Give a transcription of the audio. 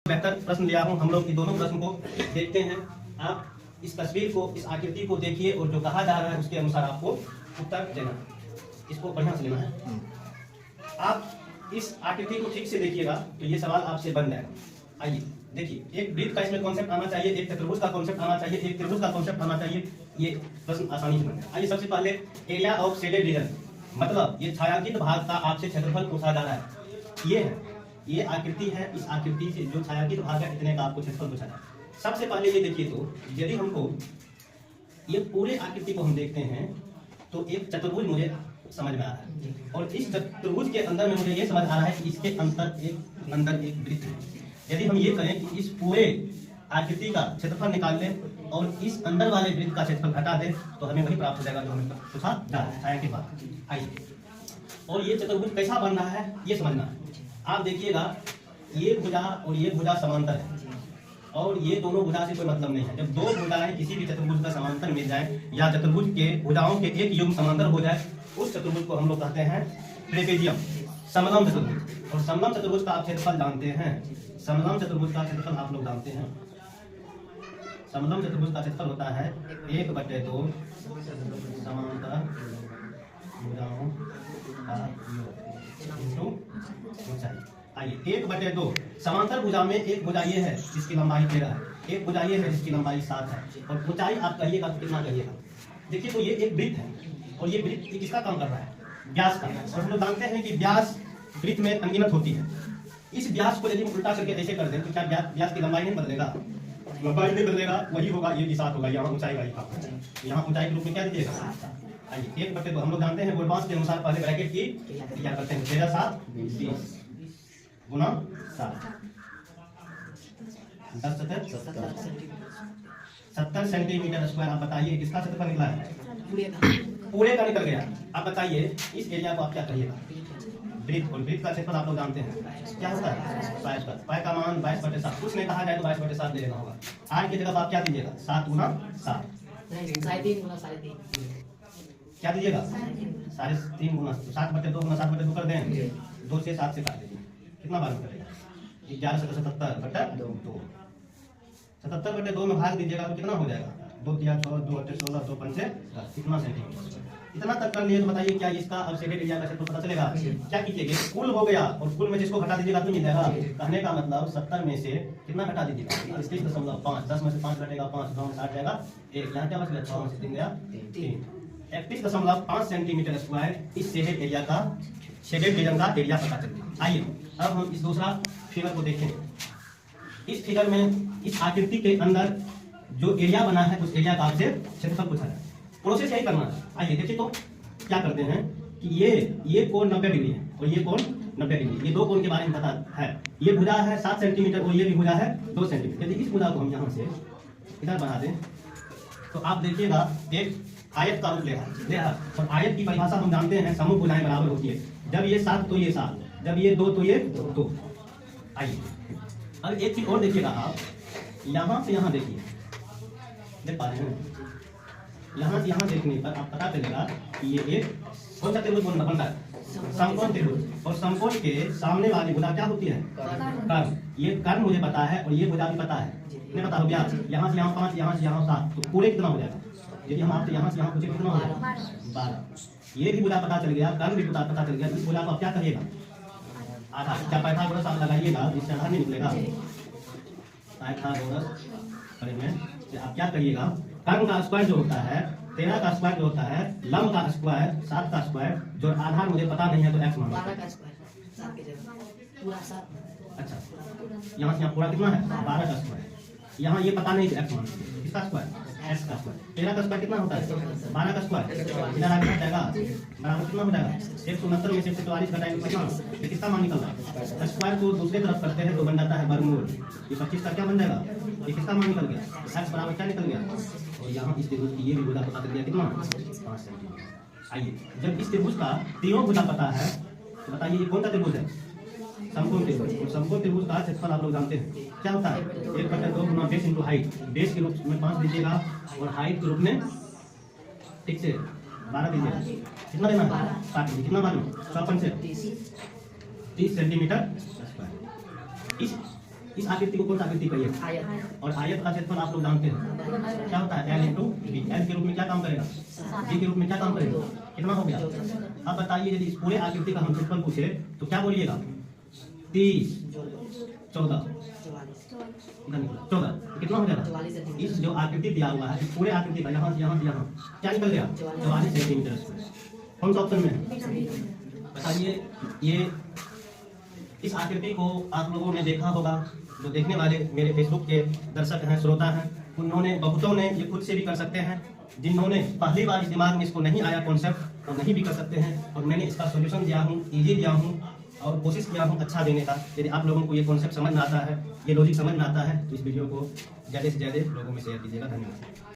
बेहतर प्रश्न लिया हूं। हम लोग इन दोनों प्रश्न को देखते हैं। आप इस तस्वीर को, इस आकृति को देखिए और जो कहा जा रहा है उसके अनुसार आपको उत्तर देना है। इसको बढ़िया से लेना है। आप इस आकृति को ठीक से देखिएगा तो ये सवाल आपसे बन जाएगा। आइए देखिए, एक वृत्त का इसमें कॉन्सेप्ट आना चाहिए, एक चतुर्भुज का कॉन्सेप्ट आना चाहिए, एक त्रिभुज का कॉन्सेप्ट आना चाहिए। ये प्रश्न आसानी से बन जाए। आइए सबसे पहले एरिया ऑफ शेडेड रीजन, मतलब ये छायांकित भाग का आपसे क्षेत्रफल पूछा जा रहा है। ये है, ये आकृति है। इस आकृति से जो छायांकित भाग है इतने का आपको क्षेत्रफल पूछा है। सबसे पहले ये देखिए, तो यदि हमको ये पूरे आकृति को हम देखते हैं तो एक चतुर्भुज मुझे समझ में आ रहा है, और इस चतुर्भुज के अंदर में मुझे ये समझ आ रहा है कि इसके अंदर एक वृत्त है। यदि हम ये करें कि इस पूरे आकृति का क्षेत्रफल निकाल लें और इस अंदर वाले वृत्त का क्षेत्रफल घटा दें तो हमें वही प्राप्त हो जाएगा जो हमें पूछा जा रहा है छायांकित भाग। आइए, और ये चतुर्भुज कैसा बन रहा है ये समझना है। आप देखिएगा, ये भुजा और ये भुजा समांतर है और ये दोनों भुजा से कोई मतलब नहीं है। जब दो भुजाएं किसी भी चतुर्भुज का समांतर मिल जाए या चतुर्भुज के भुजाओं के एक युग्म समांतर हो जाए, उस चतुर्भुज को हम लोग कहते हैं ट्रेपेजियम, समलंब चतुर्भुज। और समलंब चतुर्भुज का आप क्षेत्रफल जानते हैं। समलंब चतुर्भुज का क्षेत्रफल आप लोग जानते हैं। समलंब चतुर्भुज का क्षेत्रफल होता है 1/2 समांतर भुजाओं का योग ऊंचाई। आइए, 1/2 समांतर भुजा में एक भुजा ये है जिसकी लंबाई 13 है, एक भुजा ये है जिसकी लंबाई 7 है, और ऊंचाई आप कहिएगा तो कितना कहिएगा। देखिए, तो ये एक वृत्त है और ये वृत्त किसका काम कर रहा है? व्यास का। और हम लोग जानते हैं कि व्यास वृत्त में अनगिनत होती है। इस व्यास को यदि हम उल्टा करके ऐसे कर दें तो क्या व्यास की लंबाई नहीं बदलेगा? लंबाई नहीं बदलेगा, वही होगा, ये 7 होगा, यहाँ ऊंचाई वही था। यहाँ ऊंचाई के रूप में क्या दीजिएगा? आइए, 1/2 हम लोग जानते हैं बोलबांस के अनुसार पहले ब्रैकेट की क्या करते हैं, 13 7 20 गुना 7 10 70 सेंटीमीटर स्क्वायर। आप बताइए किसका क्षेत्रफल निकला है? पूरे का निकल गया। आप बताइए इस एरिया को आप क्या कहिएगा? वृत्त, और वृत्त का क्षेत्रफल आप लोग जानते हैं क्या होता है? Pi square. पाई का मान 22/7। कुछ नहीं कहा जाए तो 22/7 दे देना होगा। आर की जगह आप क्या दीजिएगा? 7 गुना 7। क्या दीजिएगा? 3.5 गुना 7/2 गुना 7/2 कर दें, 2 से 7 से काट दीजिए, कितना बार में करेगा? 11 से 77/2। 77/2 में भाग दीजिएगा तो कितना हो जाएगा? 2 3 6 2 8 16 2 5 10। कितना सेंटीमीटर? इतना तक कर लिए तो बताइए क्या इसका अब शेडेड एरिया का क्षेत्रफल पता चलेगा? क्या कीजिएगा, कुल हो गया और कुल में जिसको घटा दीजिएगा तो मिल जाएगा। कहने का मतलब 70 में से कितना घटा दीजिएगा? 31.5। 10 में से 5 घटेगा 5, 9 में 60 जाएगा 1, यहाँ क्या बच गया? 6 में से 3 गया 3। 31.5 सेंटीमीटर स्क्वायर इस शेडेड एरिया का, शेडेड रीजन का एरिया पता चल गया। आइए अब हम इस दूसरा फिगर को देखें। इस फिगर में इस आकृति के अंदर जो एरिया बना है उस एरिया का आपसे क्षेत्रफल पूछा है। प्रोसेस यही करना है। आइए देखिए, तो क्या करते हैं कि ये कोण 90 डिग्री है और ये कोण 90 डिग्री। ये दो कोण के बारे में पता है। ये भुजा है 7 सेंटीमीटर और ये भी भुजा है 2 सेंटीमीटर। यदि इस भुजा को हम यहाँ से इधर बना दें तो आप देखिएगा एक आयत का रूप लेगा। और आयत की परिभाषा हम जानते हैं, समूह भुजाएं बराबर होती है। जब ये 7 तो ये 7, जब ये 2 तो ये 2। आइए अब एक चीज और देखिएगा, आप यहाँ से यहाँ देखिए, देख पा रहे हैं? यहाँ से यहाँ देखने पर आप पता चलेगा कि ये एक कौन सा त्रिभुज बनता है? समकोण त्रिभुज। और समकोण के सामने वाली भुजा क्या होती है? कर्ण। ये कर्ण मुझे पता है और ये भुजा भी पता है। कितने पता हो गया? यहाँ से यहाँ 5, यहाँ से यहाँ 7, तो पूरे कितना हो जाएगा? यदि हम आपसे यहाँ से यहाँ पूछे कितना हो जाएगा? 12। ये भी भुजा पता चल गया, कर्ण भी पता चल गया। इस भुजा को आप क्या करिएगा? आधार। क्या पाइथागोरस आप लगाइएगा जिससे आधार नहीं निकलेगा? पाइथागोरस करेंगे तो आप क्या करिएगा? कर्ण का स्क्वायर जो होता है, 13 का स्क्वायर जो होता है, लंब का स्क्वायर 7 का स्क्वायर, जो आधार मुझे पता नहीं है तो x मान लो। अच्छा, यहाँ से यहाँ पूरा कितना है? 12 का स्क्वायर। यहाँ ये पता नहीं x मान लो। किसका स्क्वायर? x का स्क्वायर। 13 का स्क्वायर कितना होता है? 12 का स्क्वायर। इधर आगे जाएगा बराबर कितना हो जाएगा? 169 में से 44 घटाएंगे कितना? ये किसका मान निकल रहा है? स्क्वायर को दूसरी तरफ करते हैं तो बन जाता है वर्गमूल। ये 25 का क्या बन जाएगा? ये किसका मान निकल गया? x बराबर क्या निकल गया? और यहाँ इस त्रिभुज की ये भी भुजा पता चल गया कितना? 5 सेंटीमीटर। आइए, जब इस त्रिभुज का तीनों भुजा पता है तो बताइए ये कौन सा त्रिभुज है? समकोण त्रिभुज। और समकोण त्रिभुज का क्षेत्रफल आप लोग जानते हैं क्या होता है? 1/2 गुना बेस इंटू हाइट। बेस के रूप में 5 दीजिएगा और हाइट के रूप में ठीक से 12 दीजिएगा। कितना देना है? 60 दीजिए। कितना मालूम? 100 से 30 सेंटीमीटर स्क्वायर। इस आकृति को कौन सा आकृति कहिए? और आयत का क्षेत्रफल आप लोग जानते हैं क्या होता है? L into B. L के रूप में क्या काम करेगा? बी के रूप में क्या काम करेगा? कितना हो गया? अब बताइए यदि इस पूरे आकृति का हम क्षेत्रफल पूछे तो क्या बोलिएगा? 30, 14, 14 कितना हो जाएगा? इस जो आकृति दिया हुआ है इस पूरे आकृति का यहाँ से यहाँ से यहाँ क्या निकल गया? 44 सेंटीमीटर स्क्वायर। कौन सा ऑप्शन में? बताइए ये इस आकृति को आप लोगों ने देखा होगा, जो देखने वाले मेरे फेसबुक के दर्शक हैं, श्रोता हैं, उन्होंने बहुतों ने ये खुद से भी कर सकते हैं। जिन्होंने पहली बार इस दिमाग में इसको नहीं आया कॉन्सेप्ट, वो नहीं भी कर सकते हैं। और मैंने इसका सॉल्यूशन दिया हूँ, इजी दिया हूँ और कोशिश किया हूँ अच्छा देने का। यदि आप लोगों को ये कॉन्सेप्ट समझ में आता है, ये लॉजिक समझ में आता है, तो इस वीडियो को ज़्यादा से ज़्यादा लोगों में शेयर कीजिएगा। धन्यवाद।